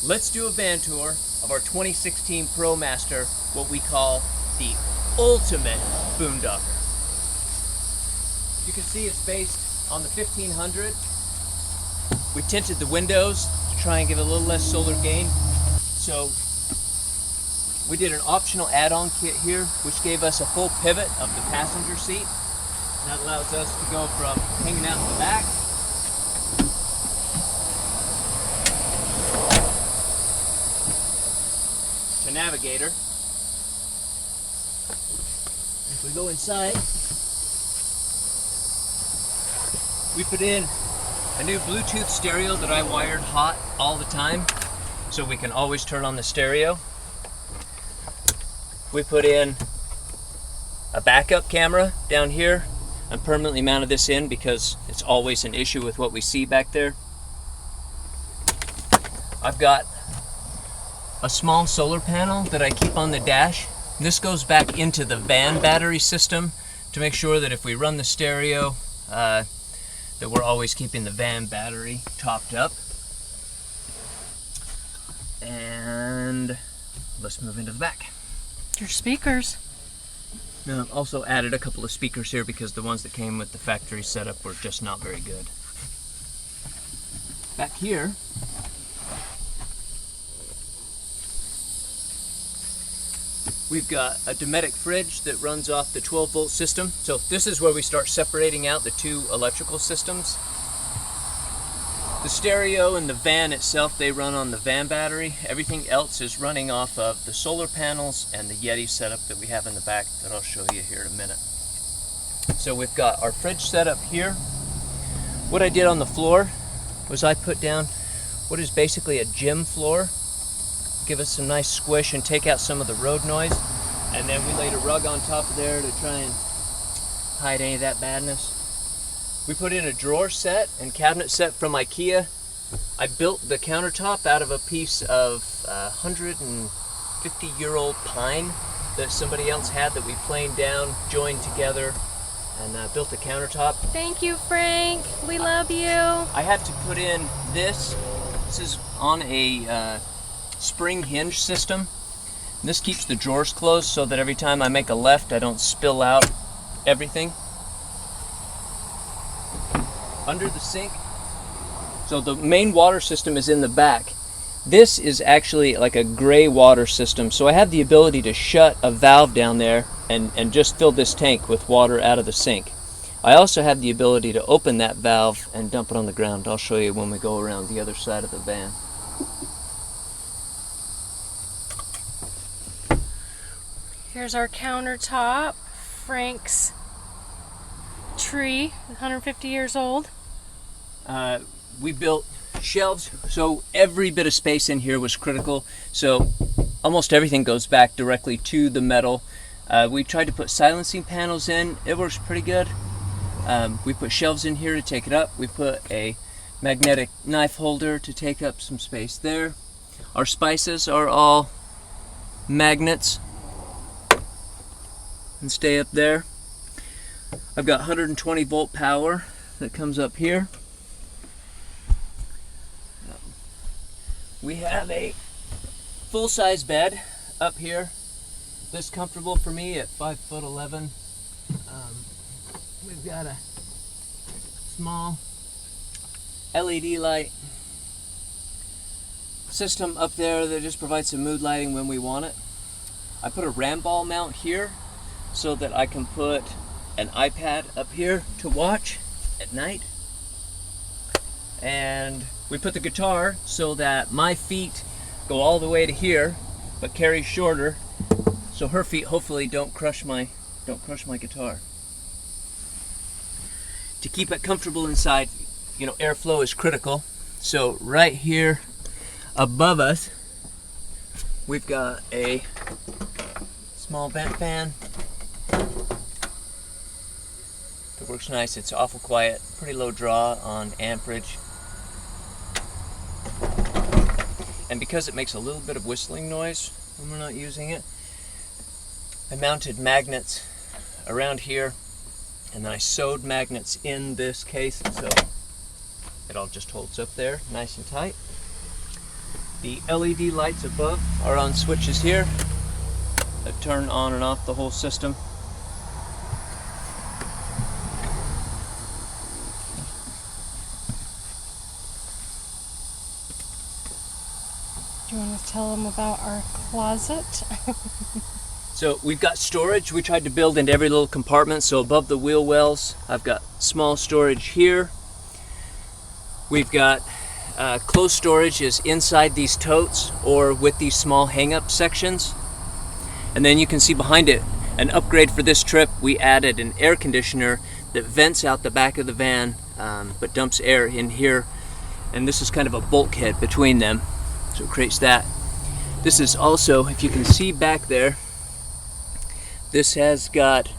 Let's do a van tour of our 2016 Promaster, what we call the ultimate boondocker. You can see it's based on the 1500. We tinted the windows to try and give it a little less solar gain. So we did an optional add-on kit here, which gave us a full pivot of the passenger seat. And that allows us to go from hanging out in the back to navigator. If we go inside, we put in a new Bluetooth stereo that I wired hot all the time, so we can always turn on the stereo. We put in a backup camera down here. I permanently mounted this in because it's always an issue with what we see back there. I've got a small solar panel that I keep on the dash. This goes back into the van battery system to make sure that if we run the stereo, that we're always keeping the van battery topped up. And let's move into the back. Your speakers. Now, I've also added a couple of speakers here because the ones that came with the factory setup were just not very good. Back here, we've got a Dometic fridge that runs off the 12-volt system. So this is where we start separating out the two electrical systems. The stereo and the van itself, they run on the van battery. Everything else is running off of the solar panels and the Yeti setup that we have in the back that I'll show you here in a minute. So we've got our fridge set up here. What I did on the floor was I put down what is basically a gym floor. Give us some nice squish and take out some of the road noise. And then we laid a rug on top of there to try and hide any of that badness. We put in a drawer set and cabinet set from IKEA. I built the countertop out of a piece of 150-year-old pine that somebody else had that we planed down, joined together, and built the countertop. Thank you, Frank. We love you. I had to put in this. This is on a spring hinge system. This keeps the drawers closed so that every time I make a left, I don't spill out everything. Under the sink, so the main water system is in the back. This is actually like a gray water system, so I have the ability to shut a valve down there and just fill this tank with water out of the sink. I also have the ability to open that valve and dump it on the ground. I'll show you when we go around the other side of the van. Here's our countertop. Frank's tree, 150 years old. We built shelves, so every bit of space in here was critical. So almost everything goes back directly to the metal. We tried to put silencing panels in. It works pretty good. We put shelves in here to take it up. We put a magnetic knife holder to take up some space there. Our spices are all magnets and stay up there. I've got 120 volt power that comes up here. We have a full-size bed up here. This comfortable for me at 5'11". We've got a small LED light system up there that just provides some mood lighting when we want it. I put a ram ball mount here so that I can put an iPad up here to watch at night. And we put the guitar so that my feet go all the way to here but carry shorter, so her feet hopefully don't crush my guitar. To keep it comfortable inside, you know, airflow is critical. So right here above us we've got a small vent fan. It works nice. It's awful quiet, pretty low draw on amperage. And because it makes a little bit of whistling noise when we're not using it, I mounted magnets around here, and then I sewed magnets in this case so it all just holds up there nice and tight. The LED lights above are on switches here that turn on and off the whole system. Do you want to tell them about our closet? So we've got storage. We tried to build into every little compartment. So above the wheel wells, I've got small storage here. We've got closed storage is inside these totes or with these small hang-up sections. And then you can see behind it, an upgrade for this trip, we added an air conditioner that vents out the back of the van, but dumps air in here. And this is kind of a bulkhead between them, so it creates that. This is also, if you can see back there, this has got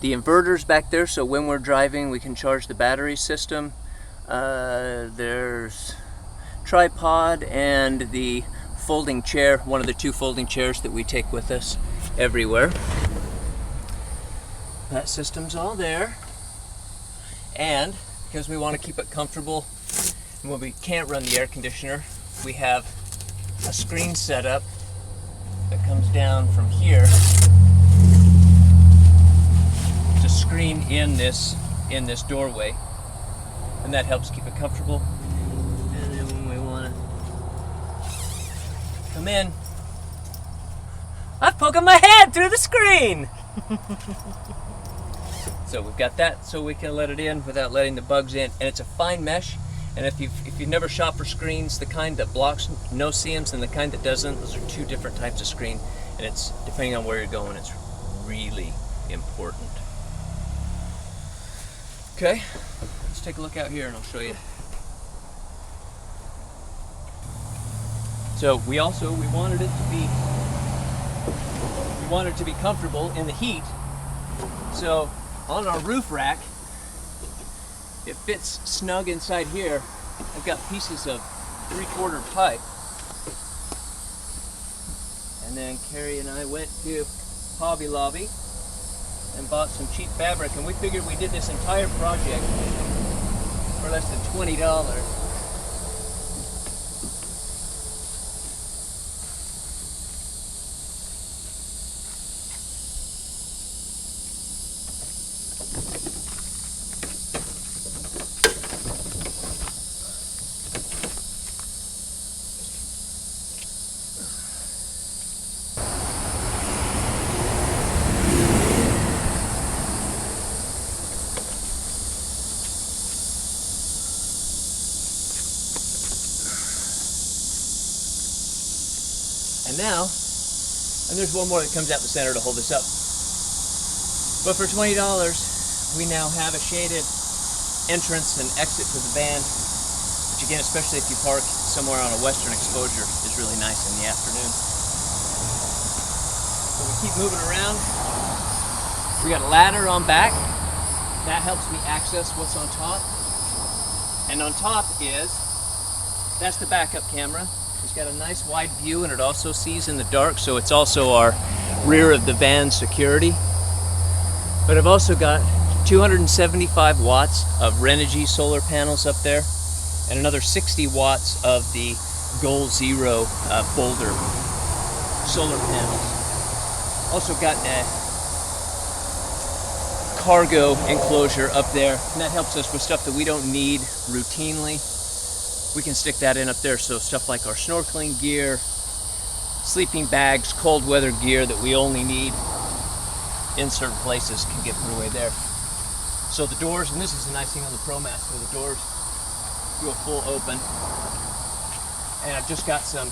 the inverters back there, so when we're driving we can charge the battery system. There's tripod and the folding chair, one of the two folding chairs that we take with us everywhere. That system's all there. And because we want to keep it comfortable, and when we can't run the air conditioner, we have a screen set up that comes down from here to screen in this doorway, and that helps keep it comfortable. And then when we want to come in, I'm poking my head through the screen. So we've got that so we can let it in without letting the bugs in, and it's a fine mesh. And if you've never shopped for screens, the kind that blocks no seams and the kind that doesn't, those are two different types of screen, and it's depending on where you're going, it's really important. Okay, let's take a look out here and I'll show you. So we wanted it to be comfortable in the heat. So on our roof rack, it fits snug inside here. I've got pieces of 3/4 pipe. And then Carrie and I went to Hobby Lobby and bought some cheap fabric, and we figured we did this entire project for less than $20. And there's one more that comes out the center to hold this up. But for $20, we now have a shaded entrance and exit to the van, which again, especially if you park somewhere on a western exposure, is really nice in the afternoon. So we keep moving around. We got a ladder on back. That helps me access what's on top. And on top that's the backup camera. It's got a nice wide view, and it also sees in the dark, so it's also our rear of the van security. But I've also got 275 watts of Renogy solar panels up there, and another 60 watts of the Goal Zero Boulder solar panels. Also got a cargo enclosure up there, and that helps us with stuff that we don't need routinely. We can stick that in up there, so stuff like our snorkeling gear, sleeping bags, cold weather gear that we only need in certain places can get put away there. So the doors, and this is the nice thing on the Promaster, the doors do a full open. And I've just got some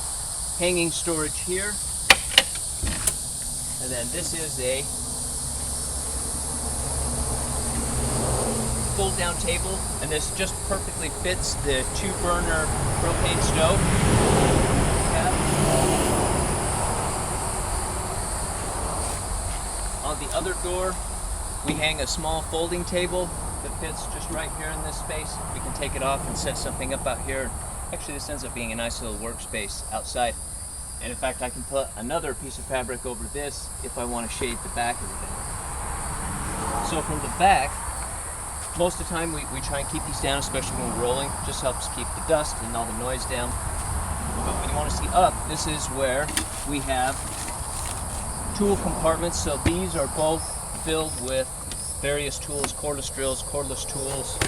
hanging storage here. And then this is a fold down table, and this just perfectly fits the 2-burner propane stove. On the other door, we hang a small folding table that fits just right here in this space. We can take it off and set something up out here. Actually, this ends up being a nice little workspace outside. And in fact, I can put another piece of fabric over this if I want to shade the back of the van. So from the back, most of the time we try and keep these down, especially when we're rolling. Just helps keep the dust and all the noise down. But when you want to see up, this is where we have tool compartments. So these are both filled with various tools, cordless drills, cordless tools,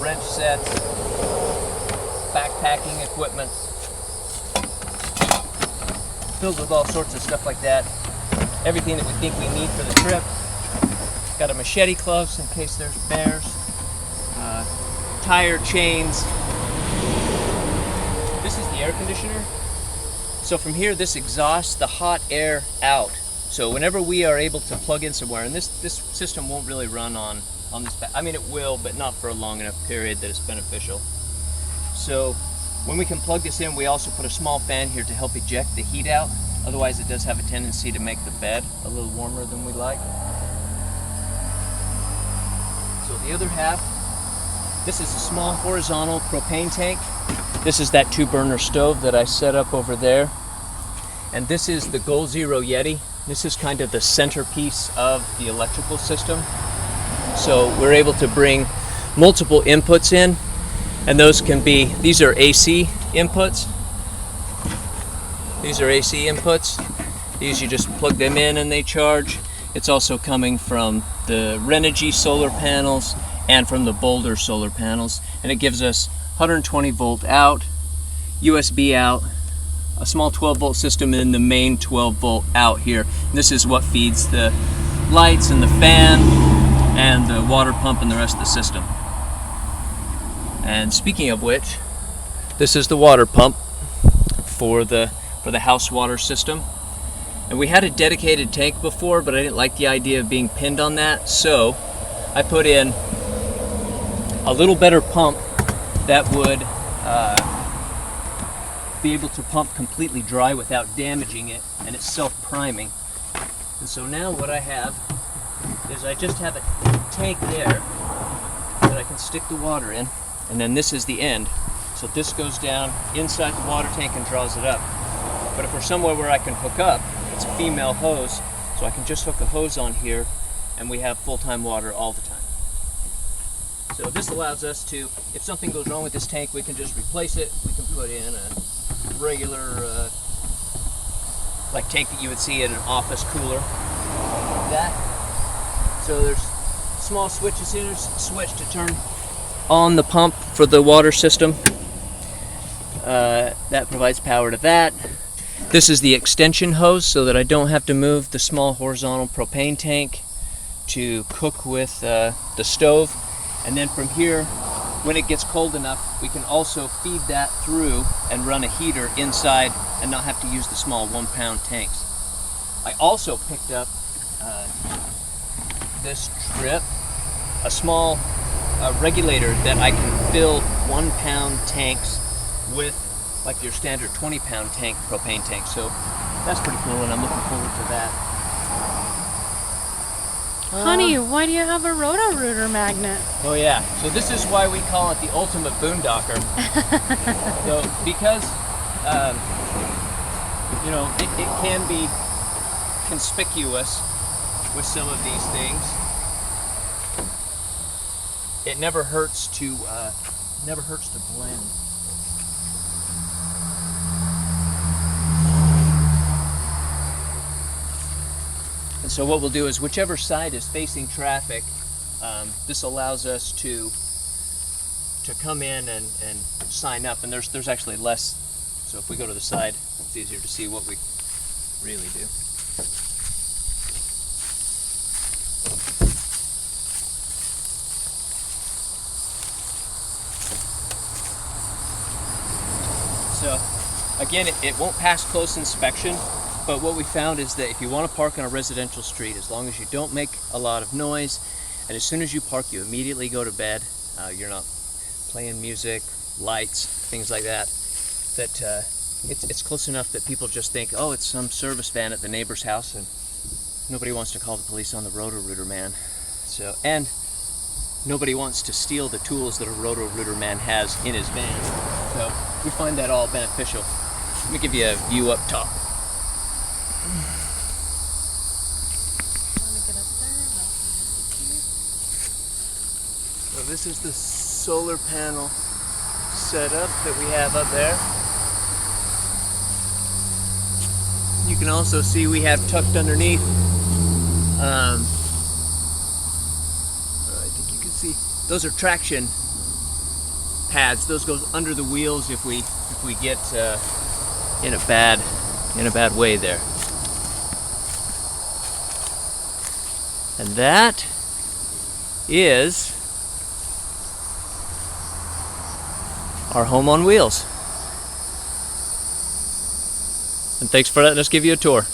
wrench sets, backpacking equipment, filled with all sorts of stuff like that. Everything that we think we need for the trip. Got a machete close in case there's bears, tire chains. This is the air conditioner. So from here, this exhausts the hot air out. So whenever we are able to plug in somewhere, and this system won't really run on this, I mean it will, but not for a long enough period that it's beneficial. So when we can plug this in, we also put a small fan here to help eject the heat out. Otherwise it does have a tendency to make the bed a little warmer than we like. So the other half, this is a small horizontal propane tank. This is that 2-burner stove that I set up over there. And this is the Goal Zero Yeti. This is kind of the centerpiece of the electrical system. So we're able to bring multiple inputs in, and those can be, these are AC inputs. These are AC inputs. These you just plug them in and they charge. It's also coming from the Renogy solar panels and from the Boulder solar panels, and it gives us 120 volt out, USB out, a small 12 volt system, and the main 12 volt out here. And this is what feeds the lights and the fan and the water pump and the rest of the system. And speaking of which, this is the water pump for the house water system. And we had a dedicated tank before, but I didn't like the idea of being pinned on that, so I put in a little better pump that would be able to pump completely dry without damaging it, and it's self-priming. And so now what I have is I just have a tank there that I can stick the water in, and then this is the end. So this goes down inside the water tank and draws it up. But if we're somewhere where I can hook up, it's a female hose, so I can just hook a hose on here and we have full-time water all the time. So this allows us to, if something goes wrong with this tank, we can just replace it. We can put in a regular like tank that you would see in an office cooler, like that. So there's small switches here. There's a switch to turn on the pump for the water system. That provides power to that. This is the extension hose so that I don't have to move the small horizontal propane tank to cook with the stove. And then from here, when it gets cold enough, we can also feed that through and run a heater inside and not have to use the small 1-pound tanks. I also picked up this trip, a small regulator that I can fill 1-pound tanks with, like your standard 20-pound tank, propane tank. So that's pretty cool, and I'm looking forward to that. Honey, why do you have a Roto-Rooter magnet? Oh yeah, so this is why we call it the ultimate boondocker. So because you know, it can be conspicuous with some of these things. It never hurts to blend. And so what we'll do is whichever side is facing traffic, this allows us to come in and sign up, and there's actually less. So if we go to the side, it's easier to see what we really do. So again, it won't pass close inspection. But what we found is that if you want to park on a residential street, as long as you don't make a lot of noise, and as soon as you park, you immediately go to bed, you're not playing music, lights, things like that, that it's close enough that people just think, oh, it's some service van at the neighbor's house, and nobody wants to call the police on the Roto-Rooter man. So, and nobody wants to steal the tools that a Roto-Rooter man has in his van. So we find that all beneficial. Let me give you a view up top. So this is the solar panel setup that we have up there. can also see we have tucked underneath. I think you can see those are traction pads. Those go under the wheels if we get in a bad way there. And that is our home on wheels. And thanks for letting us give you a tour.